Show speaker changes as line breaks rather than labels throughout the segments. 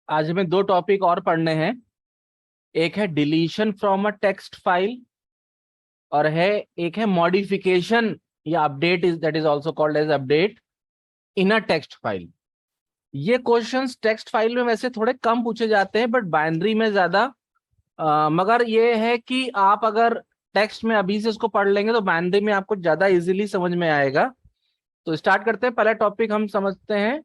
आज हमें दो टॉपिक और पढ़ने हैं। एक है deletion from a text file और एक है मॉडिफिकेशन या update is that is also called as update in a text file. ये क्वेश्चंस टेक्स्ट फाइल में वैसे थोड़े कम पूछे जाते हैं बट बाइनरी में ज्यादा। मगर ये है कि आप अगर टेक्स्ट में अभी से इसको पढ़ लेंगे तो बाइनरी में आपको ज्यादा इजीली समझ में आएगा। तो स्टार्ट करते हैं। पहला टॉपिक हम समझते हैं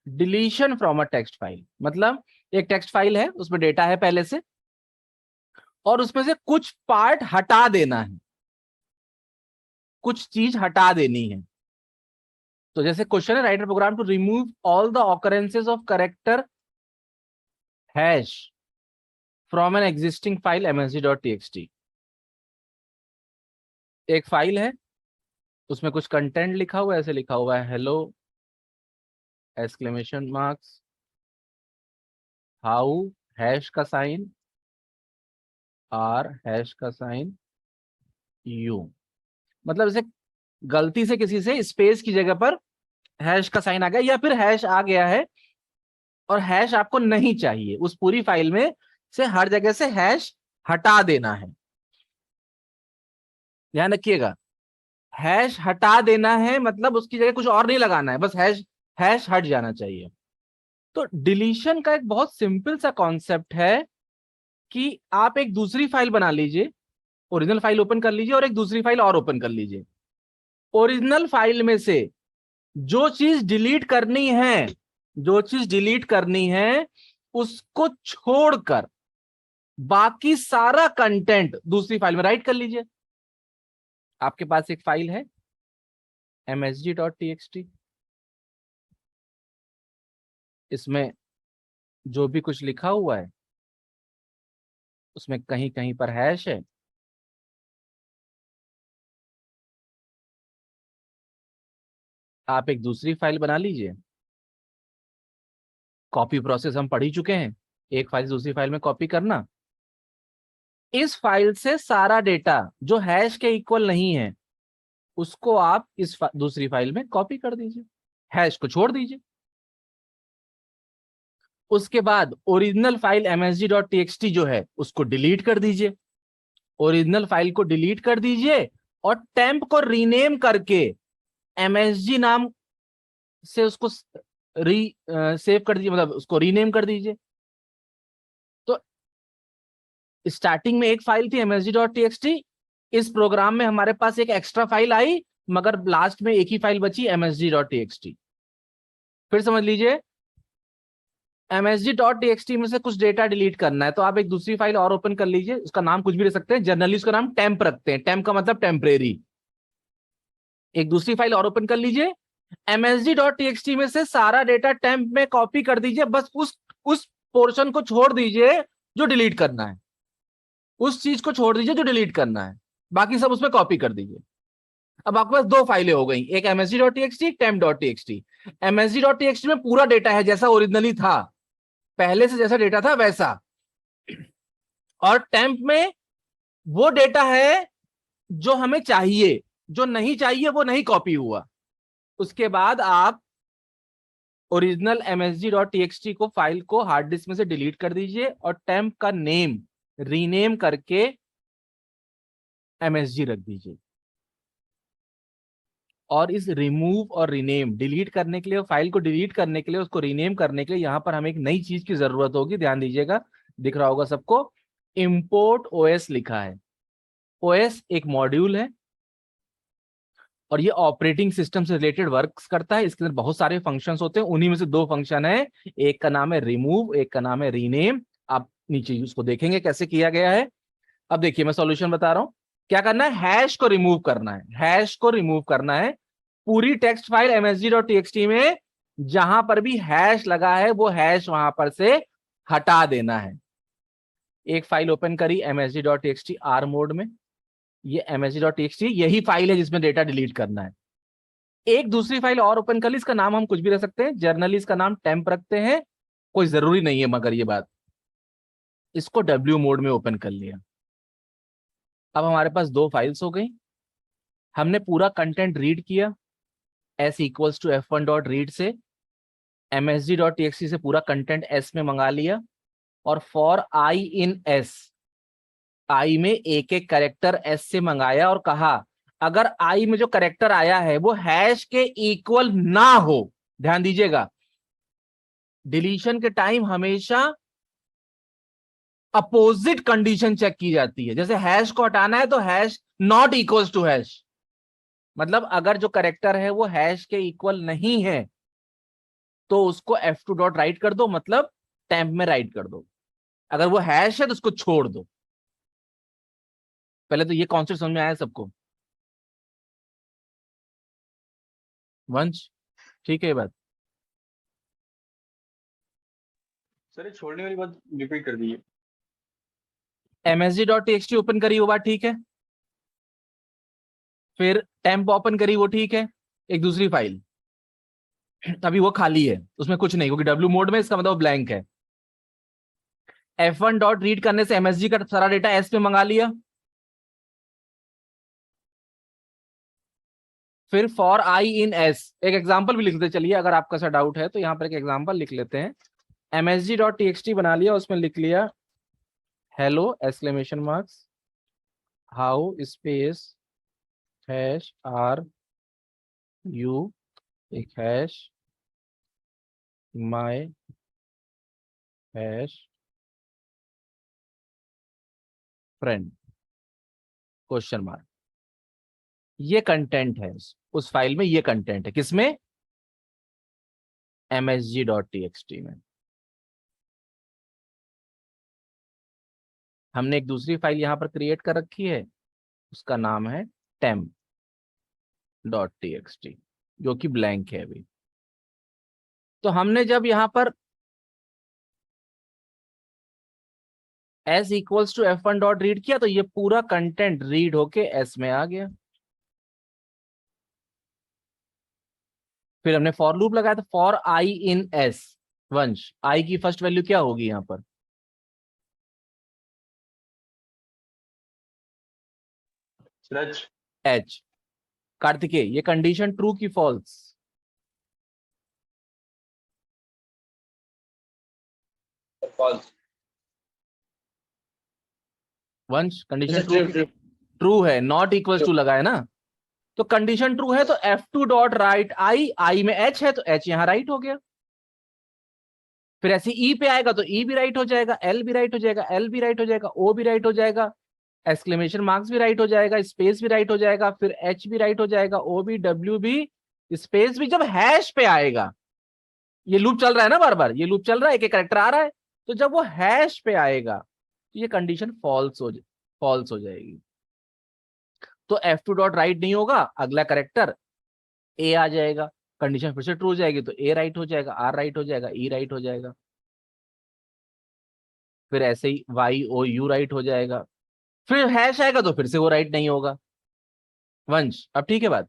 deletion from a text file. मतलब एक टेक्स्ट फाइल है, उसमें डेटा है पहले से और उसमें से कुछ पार्ट हटा देना है, कुछ चीज हटा देनी है। तो जैसे क्वेश्चन है, write a program to remove all the occurrences of character hash from an existing file msg.txt। एक फाइल है, उसमें कुछ कंटेंट लिखा हुआ है, ऐसे लिखा हुआ है hello exclamation marks how hash का साइन आर हैश का साइन यू। मतलब जैसे गलती से किसी से स्पेस की जगह पर हैश का साइन आ गया या फिर हैश आ गया है और हैश आपको नहीं चाहिए, उस पूरी फाइल में से हर जगह से हैश हटा देना है। ध्यान रखिएगा, हैश हटा देना है मतलब उसकी जगह कुछ और नहीं लगाना है, बस हैश हैश हट जाना चाहिए। तो डिलीशन का एक बहुत सिंपल सा कॉन्सेप्ट है कि आप एक दूसरी फाइल बना लीजिए, ओरिजिनल फाइल ओपन कर लीजिए और एक दूसरी फाइल और ओपन कर लीजिए। ओरिजिनल फाइल में से जो चीज डिलीट करनी है, जो चीज डिलीट करनी है उसको छोड़कर बाकी सारा कंटेंट दूसरी फाइल में राइट कर लीजिए। आपके पास एक फाइल है msg.txt, इसमें जो भी कुछ लिखा हुआ है उसमें कहीं कहीं पर हैश है। आप एक दूसरी फाइल बना लीजिए। कॉपी प्रोसेस हम पढ़ ही चुके हैं, एक फाइल से दूसरी फाइल में कॉपी करना। इस फाइल से सारा डेटा जो हैश के इक्वल नहीं है उसको आप इस दूसरी फाइल में कॉपी कर दीजिए, हैश को छोड़ दीजिए। उसके बाद ओरिजिनल फाइल msg.txt जो है उसको डिलीट कर दीजिए, ओरिजिनल फाइल को डिलीट कर दीजिए और टेम्प को रीनेम करके msg नाम से उसको सेव कर दीजिए, मतलब उसको रीनेम कर दीजिए। तो स्टार्टिंग में एक फाइल थी msg.txt, इस प्रोग्राम में हमारे पास एक एक्स्ट्रा फाइल आई मगर लास्ट में एक ही फाइल बची msg.txt। फिर समझ लीजिए, msg.txt में से कुछ डेटा डिलीट करना है तो आप एक दूसरी फाइल और ओपन कर लीजिए, उसका नाम कुछ भी रख सकते हैं, जनरली उसका नाम टेम्प रखते हैं, टेम्प का मतलब टेम्परेरी। एक दूसरी फाइल और ओपन कर लीजिए, msg.txt में से सारा डेटा टेम्प में कॉपी कर दीजिए, बस उस पोर्शन को छोड़ दीजिए जो डिलीट करना है, उस चीज को छोड़ दीजिए जो डिलीट करना है, बाकी सब उसमें कॉपी कर दीजिए। अब आपके पास दो फाइलें हो गई, एक msg.txt, temp.txt। msg.txt में पूरा डेटा है जैसा ओरिजिनली था, पहले से जैसा डेटा था वैसा, और टेम्प में वो डेटा है जो हमें चाहिए, जो नहीं चाहिए वो नहीं कॉपी हुआ। उसके बाद आप ओरिजिनल msg.txt को फाइल को हार्ड डिस्क में से डिलीट कर दीजिए और टेम्प का नेम रीनेम करके msg रख दीजिए। और इस रिमूव और रीनेम डिलीट करने के लिए, फाइल को डिलीट करने के लिए, उसको रीनेम करने के लिए यहां पर हमें एक नई चीज की जरूरत होगी। ध्यान दीजिएगा, दिख रहा होगा सबको, इंपोर्ट ओएस लिखा है। ओएस एक मॉड्यूल है और ये ऑपरेटिंग सिस्टम से रिलेटेड वर्क्स करता है। इसके अंदर बहुत सारे फंक्शंस होते हैं, उन्हीं में से दो फंक्शन है, एक का नाम है रिमूव, एक का नाम है रीनेम। आप नीचे उसको देखेंगे कैसे किया गया है। अब देखिए मैं सॉल्यूशन बता रहा हूं। क्या करना है, हैश को रिमूव करना है, हैश को रिमूव करना है। पूरी टेक्स्ट फाइल msg.txt में जहां पर भी हैश लगा है वो हैश वहां पर से हटा देना है। एक फाइल ओपन करी msg.txt आर मोड में, ये msg.txt यही फाइल है जिसमें डेटा डिलीट करना है। एक दूसरी फाइल और ओपन कर ली, इसका नाम हम कुछ भी रख सकते हैं, जर्नली इसका नाम टेम्प रखते हैं, कोई जरूरी नहीं है मगर ये बात। इसको w मोड में ओपन कर लिया। अब हमारे पास दो फाइल्स हो गई। हमने पूरा कंटेंट रीड किया s equals to f1 dot read से, msg.txt से पूरा कंटेंट s में मंगा लिया, और फॉर आई इन s, आई में एक एक कैरेक्टर s से मंगाया और कहा अगर आई में जो कैरेक्टर आया है वो हैश के इक्वल ना हो, ध्यान दीजिएगा डिलीशन के टाइम हमेशा अपोजिट कंडीशन चेक की जाती है। जैसे हैश को हटाना है तो hash not equals to hash, मतलब अगर जो कैरेक्टर है वो हैश के इक्वल नहीं है तो उसको f2 डॉट राइट कर दो, मतलब टेम्प में राइट कर दो। अगर वो हैश है तो उसको छोड़ दो। पहले तो ये कॉन्सेप्ट समझ में आया सबको? वंश ठीक है ये बात?
सर छोड़ने वाली बात रिपीट कर दीजिए।
msg.txt ओपन करी वो बात ठीक है, फिर टेम्प ओपन करी वो ठीक है, एक दूसरी फाइल अभी वो खाली है, उसमें कुछ नहीं क्योंकि डब्ल्यू मोड में, इसका मतलब ब्लैंक है। f1 डॉट रीड करने से msg का सारा डेटा s में मंगा लिया, फिर फॉर आई इन s, एक एग्जांपल भी लिख लेते चलिए अगर आपका सा डाउट है तो यहां पर एक एग्जांपल लिख लेते हैं। msg.txt बना लिया, उसमें लिख लिया hello exclamation marks how space hash are you, एक hash my hash friend question mark. ये कंटेंट है उस फाइल में, ये कंटेंट है किसमें? msg.txt में। हमने एक दूसरी फाइल यहां पर क्रिएट कर रखी है, उसका नाम है temp.txt, जो कि ब्लैंक है अभी। तो हमने जब यहां पर s equals to f1 dot read किया तो ये पूरा कंटेंट रीड होके s में आ गया। फिर हमने फॉर लूप लगाया, तो फॉर आई इन s, वंश आई की फर्स्ट वैल्यू क्या होगी यहां पर?
सूरज
h। कार्तिकेय ये कंडीशन ट्रू की फॉल्स?
फॉल्स।
वंश condition
true
true?
True.
True है, नॉट इक्वल्स टू लगा है ना, तो कंडीशन ट्रू है तो f2 डॉट राइट आई, आई में h है तो h यहां राइट हो गया। फिर ऐसे ई पे आएगा तो ई भी राइट हो जाएगा, एल भी राइट हो जाएगा, एल भी राइट हो जाएगा, ओ भी राइट हो जाएगा, एक्सक्लेमेशन मार्क्स भी राइट हो जाएगा, स्पेस भी राइट हो जाएगा, फिर एच भी राइट हो जाएगा, ओ भी, डब्ल्यू भी, स्पेस भी। जब हैश पे आएगा, ये लूप चल रहा है ना, बार बार ये लूप चल रहा है, एक एक कैरेक्टर आ रहा है, तो जब वो हैश पे आएगा तो ये कंडीशन फॉल्स हो जाएगी। तो f2 डॉट राइट नहीं होगा, अगला कैरेक्टर ए आ जाएगा, कंडीशन फिर से ट्रू हो जाएगी तो ए राइट हो जाएगा, आर राइट हो जाएगा, ई राइट हो जाएगा, फिर ऐसे ही वाई ओ यू राइट हो जाएगा, फिर हैश आएगा तो फिर से वो राइट नहीं होगा। वंश अब ठीक है बात?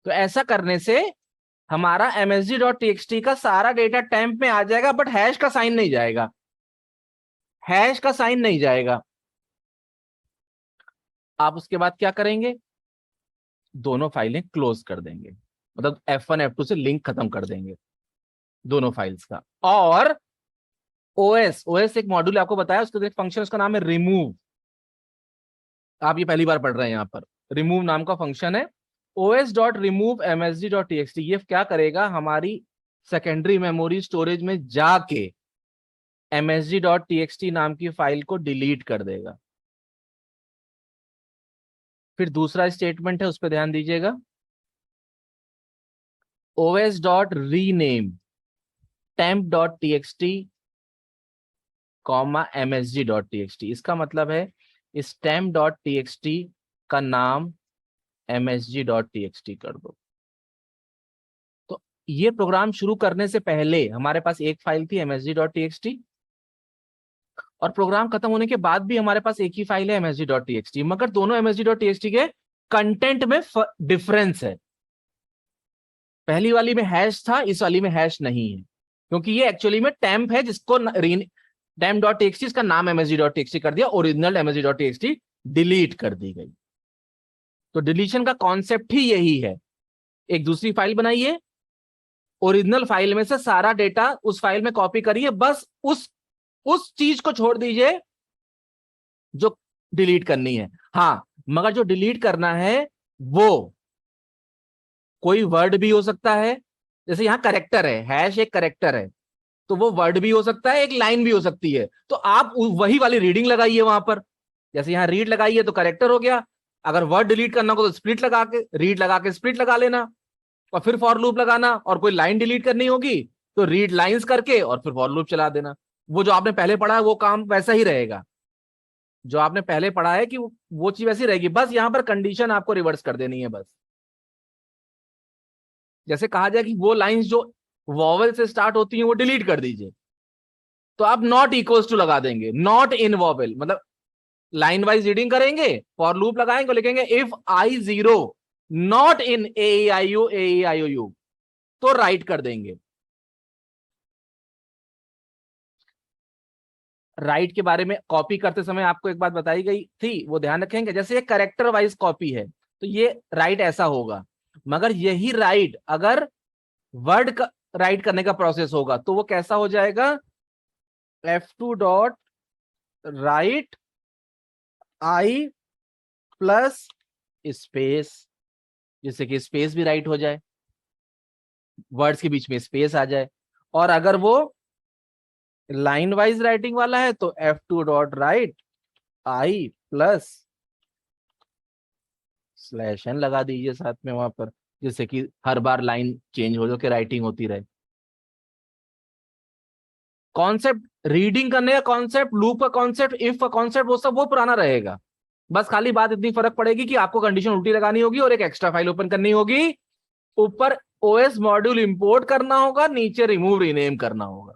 तो ऐसा करने से हमारा msg.txt का सारा डेटा टेम्प में आ जाएगा, बट हैश का साइन नहीं जाएगा, हैश का साइन नहीं जाएगा। आप उसके बाद क्या करेंगे? दोनों फाइलें क्लोज कर देंगे, मतलब f1 f2 से लिंक खत्म कर देंगे दोनों फाइल्स का। और ओएस एक मॉड्यूल आपको बताया, उसका एक फंक्शन, उसका नाम है रिमूव। आप ये पहली बार पढ़ रहे हैं, यहां पर रिमूव नाम का फंक्शन है। os.remove.msg.txt ये क्या करेगा, हमारी सेकेंडरी मेमोरी स्टोरेज में जाके msg.txt नाम की फाइल को डिलीट कर देगा। फिर दूसरा स्टेटमेंट है, उस पर ध्यान दीजिएगा, os.rename temp.txt कॉमा msg.txt। इसका मतलब है इस temp.txt का नाम msg.txt कर दो। तो ये प्रोग्राम शुरू करने से पहले हमारे पास एक फाइल थी msg.txt, और प्रोग्राम खत्म होने के बाद भी हमारे पास एक ही फाइल है msg.txt, मगर दोनों msg.txt के कंटेंट में डिफरेंस है। पहली वाली में हैश था, इस वाली में हैश नहीं है, क्योंकि ये एक्चुअली में टेम्प है जिसको temp.txt इसका नाम msg.txt कर दिया, ओरिजिनल msg.txt डिलीट कर दी गई। तो डिलीशन का कॉन्सेप्ट ही यही है। एक दूसरी फाइल बनाइए, ओरिजिनल फाइल में से सारा डेटा उस फाइल में कॉपी करिए, बस उस चीज को छोड़ दीजिए जो डिलीट करनी है। हाँ, मगर जो डिलीट करना है वो कोई वर्ड भी हो सकता है, जैसे यहां करेक्टर है, हैश एक करेक्टर है, तो वो वर्ड भी हो सकता है, एक लाइन भी हो सकती है। तो आप वही वाली रीडिंग लगाइए वहां पर, जैसे यहां रीड लगाइए तो करेक्टर हो गया। अगर वर्ड डिलीट करना हो तो स्प्लिट लगा के, रीड लगा के स्प्लिट लगा लेना, और फिर फॉर लूप लगाना। और कोई लाइन डिलीट करनी होगी तो रीड लाइंस करके और फिर फॉर लूप चला देना। वो जो आपने पहले पढ़ा है वो काम वैसा ही रहेगा, जो आपने पहले पढ़ा है कि वो चीज वैसी रहेगी, बस यहां पर कंडीशन आपको रिवर्स कर देनी है बस। जैसे कहा जाए कि वो लाइंस जो वॉवेल से स्टार्ट होती हैं वो डिलीट कर दीजिए, तो आप नॉट इक्वल्स टू लगा देंगे, नॉट इन वॉवेल, मतलब लाइन वाइज रीडिंग करेंगे, फॉर लूप लगाएंगे, लिखेंगे if i zero not in a i u a i o u, तो राइट कर देंगे। राइट के बारे में कॉपी करते समय आपको एक बात बताई गई थी, वो ध्यान रखेंगे। जैसे ये कैरेक्टर वाइज कॉपी है तो ये राइट ऐसा होगा, मगर यही राइट अगर वर्ड का राइट करने का प्रोसेस होगा तो वो कैसा हो जाएगा, F2 dot write i plus space, जिससे कि स्पेस भी राइट हो जाए, वर्ड्स के बीच में स्पेस आ जाए। और अगर वो लाइन वाइज राइटिंग वाला है तो F2 dot write i plus slash n लगा दीजिए साथ में वहां पर, जिससे कि हर बार लाइन चेंज हो जो कि राइटिंग होती रहे। कॉन्सेप्ट रीडिंग करने का कॉन्सेप्ट, लूप का कॉन्सेप्ट, इफ का कॉन्सेप्ट, वो सब वो पुराना रहेगा। बस खाली बात इतनी फर्क पड़ेगी कि आपको कंडीशन उल्टी लगानी होगी और एक एक्स्ट्रा फाइल ओपन करनी होगी, ऊपर ओएस मॉड्यूल इंपोर्ट करना होगा, नीचे रिमूव रीनेम करना होगा।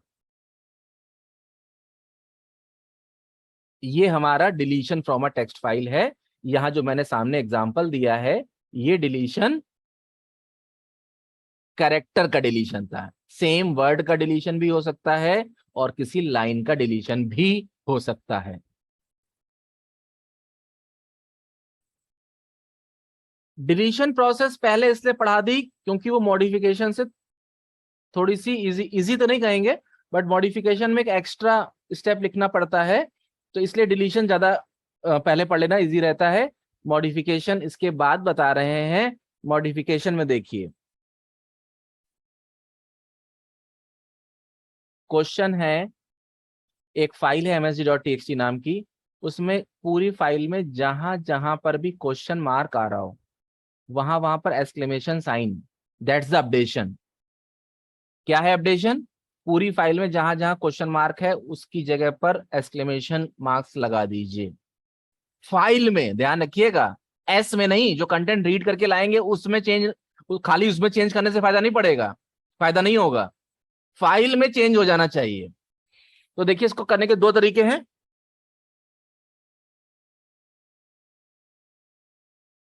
ये हमारा deletion from a text file है। यहां जो मैंने सामने एग्जांपल दिया है ये डिलीशन कैरेक्टर का डिलीशन था। सेम वर्ड का डिलीशन भी हो सकता है और किसी लाइन का डिलीशन भी हो सकता है। डिलीशन प्रोसेस पहले इसलिए पढ़ा दी क्योंकि वो मॉडिफिकेशन से थोड़ी सी इजी, इजी तो नहीं कहेंगे, बट मॉडिफिकेशन में एक एक्स्ट्रा स्टेप लिखना पड़ता है, तो इसलिए डिलीशन ज्यादा पहले पढ़ लेना इजी रहता है। मॉडिफिकेशन इसके बाद बता रहे हैं। मॉडिफिकेशन में देखिए, क्वेश्चन है, एक फाइल है msg.txt नाम की, उसमें पूरी फाइल में जहां जहां पर भी क्वेश्चन मार्क आ रहा हो वहां वहां पर exclamation sign, that's the updation. क्या है अपडेशन? पूरी फाइल में जहां जहां क्वेश्चन मार्क है उसकी जगह पर एक्सक्लेमेशन मार्क्स लगा दीजिए। फाइल में ध्यान रखिएगा, एस में नहीं, जो कंटेंट रीड करके लाएंगे उसमें चेंज, खाली उसमें चेंज करने से फायदा नहीं पड़ेगा, फायदा नहीं होगा, फाइल में चेंज हो जाना चाहिए। तो देखिए इसको करने के दो तरीके हैं।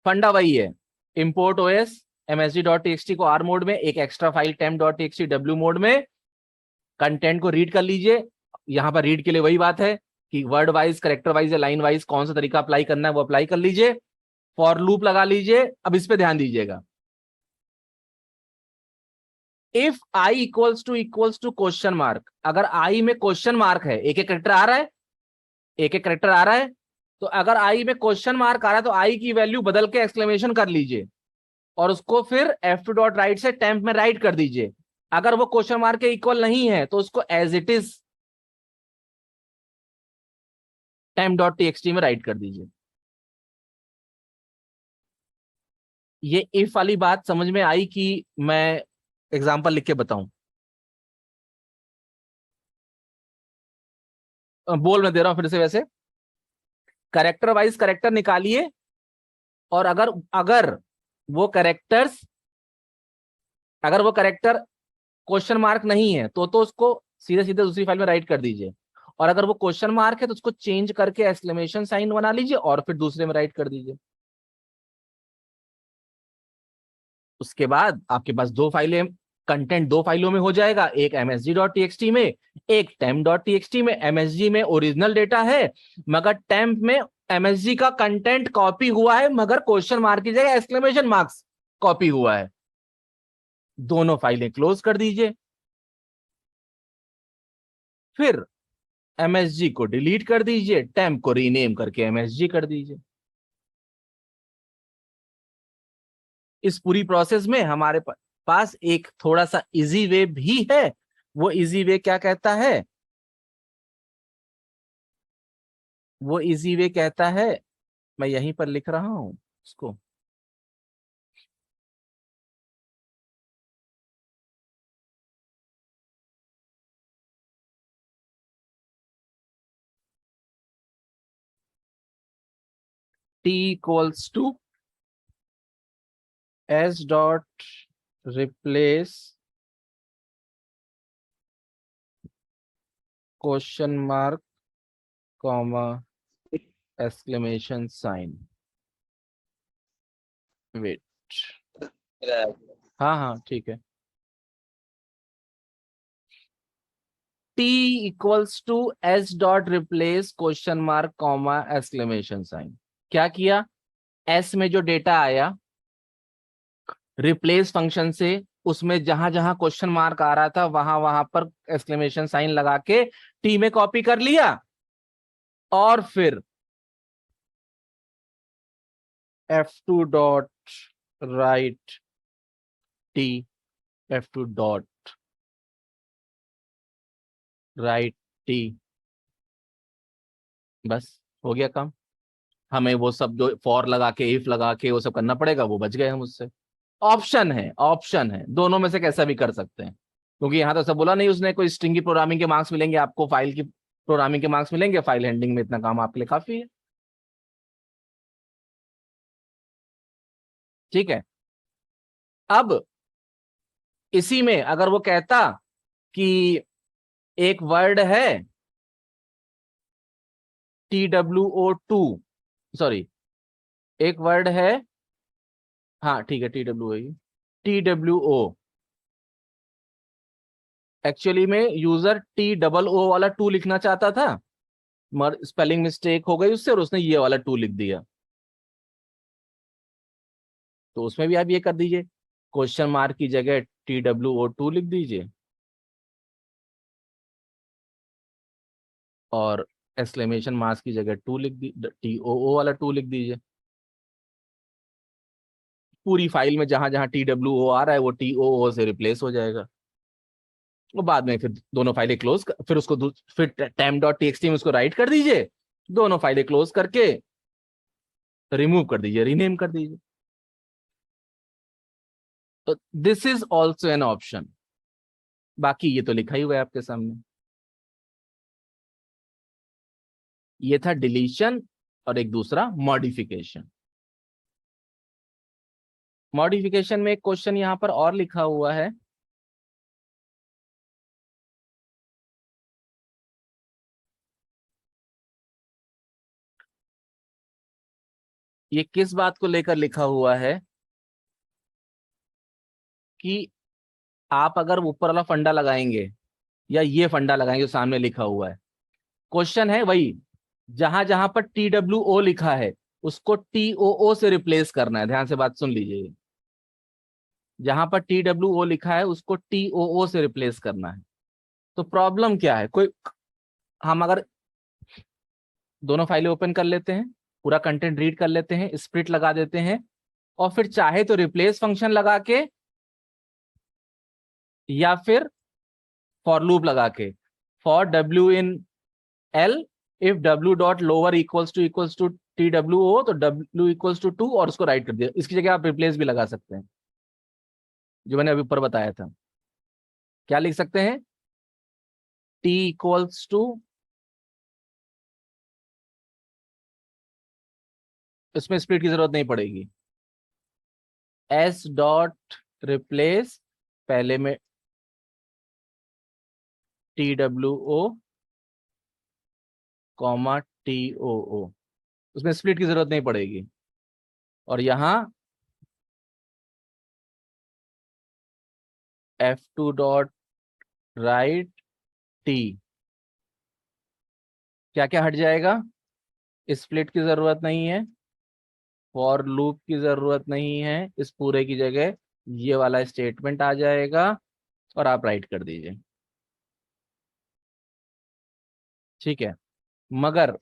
फंडा वही है, इंपोर्ट ओएस msg.txt को आर मोड में, एक extra file temp.txt W mode में, कंटेंट को रीड कर लीजिए। यहां पर रीड के लिए वही बात है कि वर्ड वाइज, करेक्टर वाइज या लाइन वाइज कौन सा तरीका अप्लाई करना है वो अप्लाई कर लीजिए, फॉर लूप लगा लीजिए। अब इस पे ध्यान दीजिएगा, if i equals to question mark, अगर आई में क्वेश्चन मार्क है, एक एक करेक्टर आ रहा है, एक एक करेक्टर आ रहा है, तो अगर आई में क्वेश्चन मार्क आ रहा है तो आई की वैल्यू बदल के एक्सक्लेमेशन कर लीजिए और उसको फिर F2 डॉट राइट से टेम्प में राइट कर दीजिए। अगर वो क्वेश्चन मार्क के इक्वल नहीं है तो उसको एज इट इज temp.txt में राइट कर दीजिए। ये इफ वाली बात समझ में आई कि मैं एग्जांपल लिख के बताऊं? बोल मैं दे रहा हूं फिर से। वैसे करेक्टर वाइज करेक्टर निकालिए, और अगर अगर वो करेक्टर्स, अगर वो करेक्टर क्वेश्चन मार्क नहीं है तो उसको सीधे सीधे दूसरी फाइल में राइट कर दीजिए, और अगर वो क्वेश्चन मार्क है तो उसको चेंज करके एक्सक्लेमेशन साइन बना लीजिए और फिर दूसरे में राइट कर दीजिए। उसके बाद आपके पास दो फाइलें, कंटेंट दो फाइलों में हो जाएगा, एक msg.txt में, एक temp.txt में। msg में ओरिजिनल डेटा है मगर temp में msg का कंटेंट कॉपी हुआ है, मगर क्वेश्चन मार्क की जगह एक्सक्लेमेशन मार्क्स कॉपी हुआ है। दोनों फाइलें क्लोज कर दीजिए। फिर MSG को डिलीट कर दीजिए, टेम्प को रीनेम करके MSG कर दीजिए। इस पूरी प्रोसेस में हमारे पास एक थोड़ा सा इजी वे भी है। वो इजी वे क्या कहता है? वो इजी वे कहता है, मैं यहीं पर लिख रहा हूं उसको, T equals to S dot replace question mark comma exclamation sign. Wait, हाँ हाँ ठीक है। T equals to S dot replace question mark comma exclamation sign. क्या किया? S में जो डेटा आया रिप्लेस फंक्शन से, उसमें जहां जहां क्वेश्चन मार्क आ रहा था वहां वहां पर एक्सक्लेमेशन साइन लगा के टी में कॉपी कर लिया। और फिर F2 dot right T, F2 dot right T, बस हो गया काम। हमें वो सब जो फॉर लगा के इफ लगा के वो सब करना पड़ेगा, वो बच गए हम उससे। ऑप्शन है, ऑप्शन है, दोनों में से कैसा भी कर सकते हैं, क्योंकि यहां तो सब बोला नहीं उसने कोई स्ट्रिंगी प्रोग्रामिंग के मार्क्स मिलेंगे आपको, फाइल की प्रोग्रामिंग के मार्क्स मिलेंगे, फाइल हैंडलिंग में इतना काम आपके लिए काफी है। ठीक है। अब इसी में अगर वो कहता कि एक वर्ड है TWO2, सॉरी एक वर्ड है, हाँ ठीक है TWO, TWO एक्चुअली में यूजर TOO वाला 2 लिखना चाहता था, मगर स्पेलिंग मिस्टेक हो गई उससे और उसने ये वाला 2 लिख दिया। तो उसमें भी आप ये कर दीजिए, क्वेश्चन मार्क की जगह TWO2 लिख दीजिए और एक्सक्लेमेशन मार्क्स की जगह 2 लिख दी, TOO वाला 2 लिख दीजिए। पूरी फाइल में जहां जहां TWO आ रहा है वो TOO से रिप्लेस हो जाएगा। और बाद में फिर दोनों फाइलें क्लोज फिर उसको फिर temp.txt में उसको राइट कर दीजिए, दोनों फाइलें क्लोज करके रिमूव कर दीजिए, रीनेम कर दीजिए। तो this is also an option. बाकी ये तो लिखा ही हुआ है आपके सामने। ये था डिलीशन और एक दूसरा मॉडिफिकेशन। मॉडिफिकेशन में एक क्वेश्चन यहां पर और लिखा हुआ है, ये किस बात को लेकर लिखा हुआ है कि आप अगर ऊपर वाला फंडा लगाएंगे या ये फंडा लगाएंगे जो सामने लिखा हुआ है, क्वेश्चन है वही, जहां जहां पर TWO लिखा है उसको TOO से रिप्लेस करना है। ध्यान से बात सुन लीजिए, जहां पर TWO लिखा है उसको TOO से रिप्लेस करना है। तो प्रॉब्लम क्या है? कोई, हम अगर दोनों फाइलें ओपन कर लेते हैं, पूरा कंटेंट रीड कर लेते हैं, स्प्लिट लगा देते हैं, और फिर चाहे तो रिप्लेस फंक्शन लगा के या फिर फॉर लूप लगा के, for W in L if W dot lower equals to TWO, तो W इक्वल्स टू 2 और उसको राइट कर दिया। इसकी जगह आप रिप्लेस भी लगा सकते हैं, जो मैंने अभी ऊपर बताया था। क्या लिख सकते हैं? T इक्वल्स टू, इसमें स्प्लिट की जरूरत नहीं पड़ेगी, S डॉट रिप्लेस पहले में TWO कॉमा TOO, उसमें स्प्लिट की जरूरत नहीं पड़ेगी। और यहां F2 डॉट राइट T, क्या क्या हट जाएगा? स्प्लिट की जरूरत नहीं है, फॉर लूप की जरूरत नहीं है, इस पूरे की जगह ये वाला स्टेटमेंट आ जाएगा और आप राइट कर दीजिए, ठीक है। मगर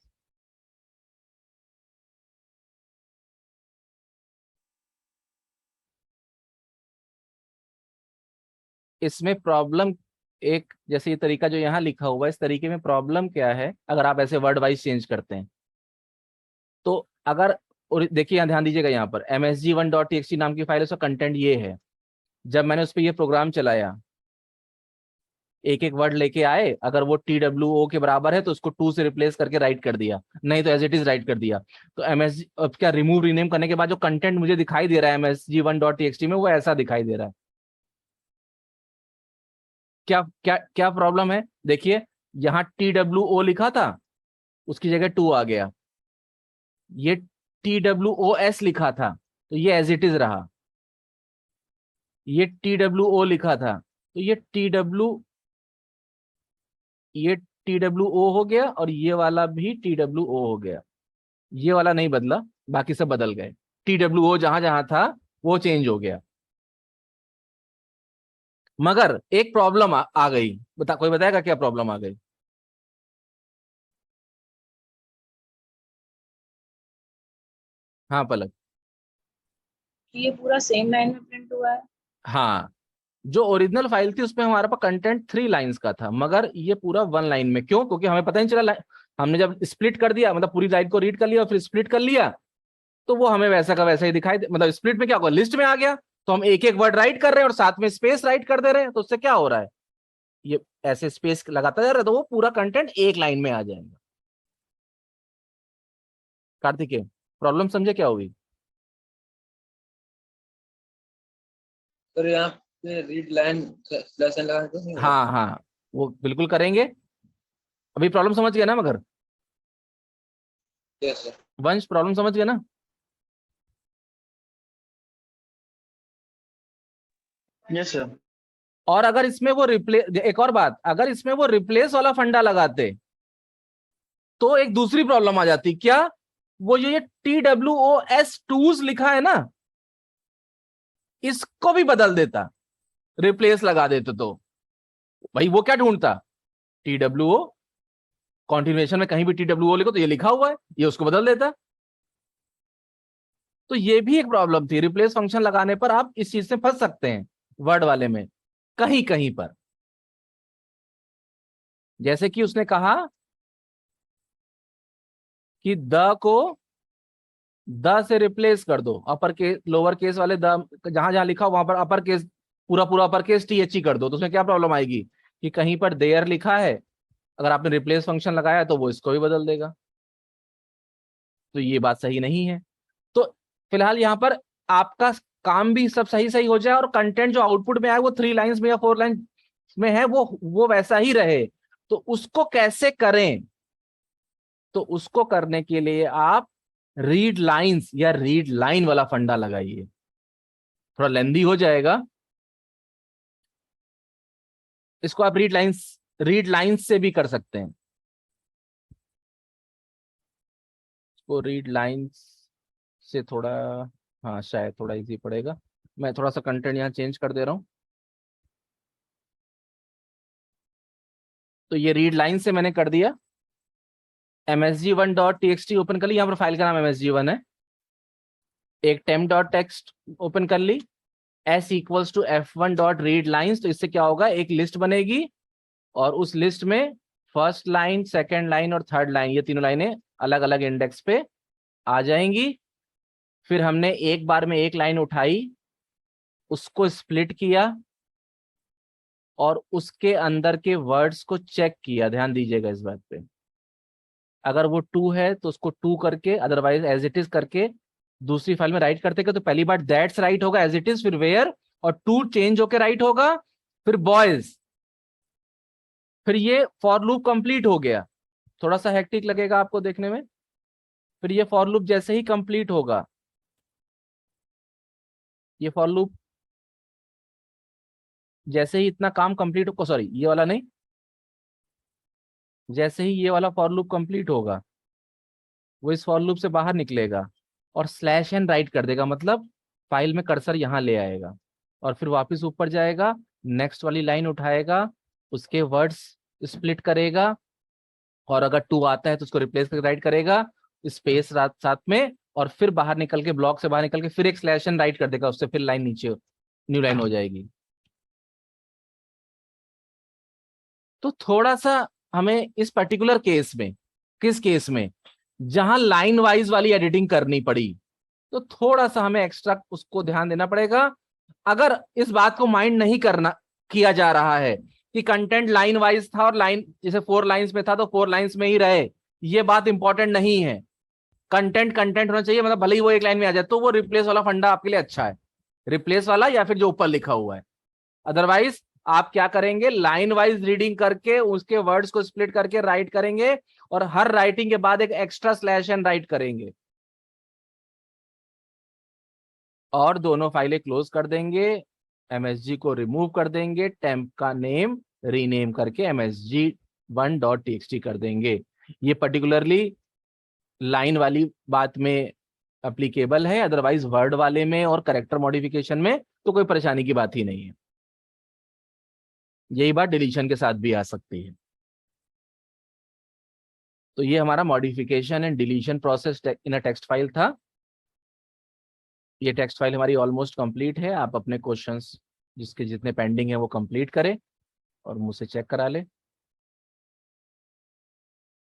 इसमें प्रॉब्लम, एक जैसे ये तरीका जो यहाँ लिखा हुआ है, इस तरीके में प्रॉब्लम क्या है, अगर आप ऐसे वर्ड वाइज चेंज करते हैं तो अगर, और देखिए यहाँ ध्यान दीजिएगा, यहाँ पर msg1.txt नाम की फाइल है, उसका कंटेंट ये है। जब मैंने उस पर ये प्रोग्राम चलाया, एक एक वर्ड लेके आए, अगर वो TWO के बराबर है तो उसको 2 से रिप्लेस करके राइट कर दिया, नहीं तो एज इट इज राइट कर दिया। तो एमएसजी अब क्या, रिमूव रीनेम करने के बाद जो कंटेंट मुझे दिखाई दे रहा है msg1.txt में, वो ऐसा दिखाई दे रहा है। क्या क्या क्या प्रॉब्लम है, देखिए यहाँ TWO लिखा था, उसकी जगह 2 आ गया। ये TWOS लिखा था तो ये एज इट इज रहा। ये TWO लिखा था तो ये TWO हो गया, और ये वाला भी TWO हो गया। ये वाला नहीं बदला, बाकी सब बदल गए। TWO जहां जहां था वो चेंज हो गया। मगर एक प्रॉब्लम आ गई, कोई बताएगा क्या प्रॉब्लम आ गई? हाँ पलक।
ये पूरा सेम लाइन में प्रिंट हुआ है।
हाँ, जो ओरिजिनल फाइल थी उसमें हमारे पास कंटेंट 3 लाइंस का था, मगर ये पूरा 1 लाइन में। क्यों? क्योंकि हमें पता नहीं चला, हमने जब स्प्लिट कर दिया, मतलब पूरी लाइन को रीड कर लिया और फिर स्प्लिट कर लिया, तो वो हमें वैसा का वैसा ही दिखाई मतलब स्प्लिट में क्या होगा, लिस्ट में आ गया, तो हम एक एक वर्ड राइट कर रहे हैं और साथ में स्पेस राइट कर दे रहे हैं, तो उससे क्या हो रहा है, ये ऐसे स्पेस लगाता जा रहा है, तो वो पूरा कंटेंट एक लाइन में आ जाएगा। कार्तिकेय, प्रॉब्लम समझे क्या होगी?
सर यहाँ पे रीड लाइन स्लैश एन लगा के नहीं होगा?
हाँ हाँ, वो बिल्कुल करेंगे। अभी प्रॉब्लम समझ गया ना? मगर
यस सर।
वंश, प्रॉब्लम समझ गया ना?
Yes sir.
और अगर इसमें वो रिप्लेस, एक और बात, अगर इसमें वो रिप्लेस वाला फंडा लगाते तो एक दूसरी प्रॉब्लम आ जाती। क्या? वो ये TWOS लिखा है ना, इसको भी बदल देता, रिप्लेस लगा देते तो भाई वो क्या ढूंढता, TWO, कॉन्टिन्यूएशन में कहीं भी TWO लिखो तो ये लिखा हुआ है, ये उसको बदल देता। तो ये भी एक प्रॉब्लम थी, रिप्लेस फंक्शन लगाने पर आप इस चीज से फंस सकते हैं वर्ड वाले में, कहीं कहीं पर। जैसे कि उसने कहा कि द को द से रिप्लेस कर दो, अपर केस लोअर केस वाले द, जहां जहां लिखा वहां पर अपर केस, पूरा पूरा अपर केस TH कर दो, तो उसमें क्या प्रॉब्लम आएगी कि कहीं पर देयर लिखा है, अगर आपने रिप्लेस फंक्शन लगाया तो वो इसको भी बदल देगा। तो ये बात सही नहीं है। तो फिलहाल यहाँ पर आपका काम भी सब सही सही हो जाए और कंटेंट जो आउटपुट में आए वो 3 लाइंस में या 4 लाइन में है वो वैसा ही रहे। तो उसको कैसे करें? तो उसको करने के लिए आप रीड लाइंस या रीड लाइन वाला फंडा लगाइए। थोड़ा लेंदी हो जाएगा, इसको आप रीड लाइंस से भी कर सकते हैं। इसको रीड लाइंस से थोड़ा, हाँ शायद थोड़ा इजी पड़ेगा। मैं थोड़ा सा कंटेंट यहाँ चेंज कर दे रहा हूँ। तो ये रीड लाइन से मैंने कर दिया। msg1.txt ओपन कर ली, यहाँ पर फाइल का नाम msg1 है। एक temp.txt ओपन कर ली, s इक्वल्स टू f1.readlines, तो इससे क्या होगा, एक लिस्ट बनेगी और उस लिस्ट में फर्स्ट लाइन, सेकेंड लाइन और थर्ड लाइन, ये तीनों लाइनें अलग अलग इंडेक्स पे आ जाएंगी। फिर हमने एक बार में एक लाइन उठाई, उसको स्प्लिट किया और उसके अंदर के वर्ड्स को चेक किया। ध्यान दीजिएगा इस बात पे, अगर वो 2 है तो उसको 2 करके, अदरवाइज एज इट इज करके दूसरी फाइल में राइट करते तो पहली बार दैट्स राइट होगा एज इट इज, फिर वेयर, और 2 चेंज होके राइट होगा, फिर बॉयज। फिर ये फॉर लूप कंप्लीट हो गया। थोड़ा सा हेक्टिक लगेगा आपको देखने में। फिर ये फॉर लूप जैसे ही कंप्लीट होगा, ये फॉर लूप जैसे ही इतना काम कंप्लीट हो, सॉरी ये वाला नहीं, जैसे ही ये वाला फॉर लूप कंप्लीट होगा, वो इस फॉर लूप से बाहर निकलेगा और /n राइट कर देगा, मतलब फाइल में कर्सर यहां ले आएगा। और फिर वापस ऊपर जाएगा, नेक्स्ट वाली लाइन उठाएगा, उसके वर्ड्स स्प्लिट करेगा, और अगर 2 आता है तो उसको रिप्लेस करके राइट करेगा स्पेस साथ में, और फिर बाहर निकल के, ब्लॉक से बाहर निकल के फिर एक स्लैश एन राइट कर देगा, उससे फिर लाइन नीचे न्यू लाइन हो जाएगी। तो थोड़ा सा हमें इस पर्टिकुलर केस में, किस केस में, जहां लाइन वाइज वाली एडिटिंग करनी पड़ी, तो थोड़ा सा हमें एक्स्ट्रा उसको ध्यान देना पड़ेगा। अगर इस बात को माइंड नहीं करना किया जा रहा है कि कंटेंट लाइन वाइज था और लाइन जैसे 4 लाइंस में था तो 4 लाइंस में ही रहे, ये बात इंपॉर्टेंट नहीं है। कंटेंट कंटेंट होना चाहिए, मतलब भले ही वो एक लाइन में आ जाए, तो वो रिप्लेस वाला फंडा आपके लिए अच्छा है, रिप्लेस वाला या फिर जो ऊपर लिखा हुआ है। अदरवाइज आप क्या करेंगे, लाइन वाइज रीडिंग करके उसके वर्ड्स को स्प्लिट करके राइट करेंगे, और हर राइटिंग के बाद एक एक्स्ट्रा स्लैश एन राइट करेंगे, और दोनों फाइलें क्लोज कर देंगे, एमएसजी को रिमूव कर देंगे, टेम्प का नेम रीनेम करके msg1.txt कर देंगे। ये पर्टिकुलरली लाइन वाली बात में एप्लीकेबल है, अदरवाइज वर्ड वाले में और कैरेक्टर मॉडिफिकेशन में तो कोई परेशानी की बात ही नहीं है। यही बात डिलीशन के साथ भी आ सकती है। तो ये हमारा modification and deletion process in a text file था। ये टेक्स्ट फाइल हमारी ऑलमोस्ट कंप्लीट है। आप अपने क्वेश्चंस जिसके जितने पेंडिंग है वो कंप्लीट करें और मुझसे चेक करा लें।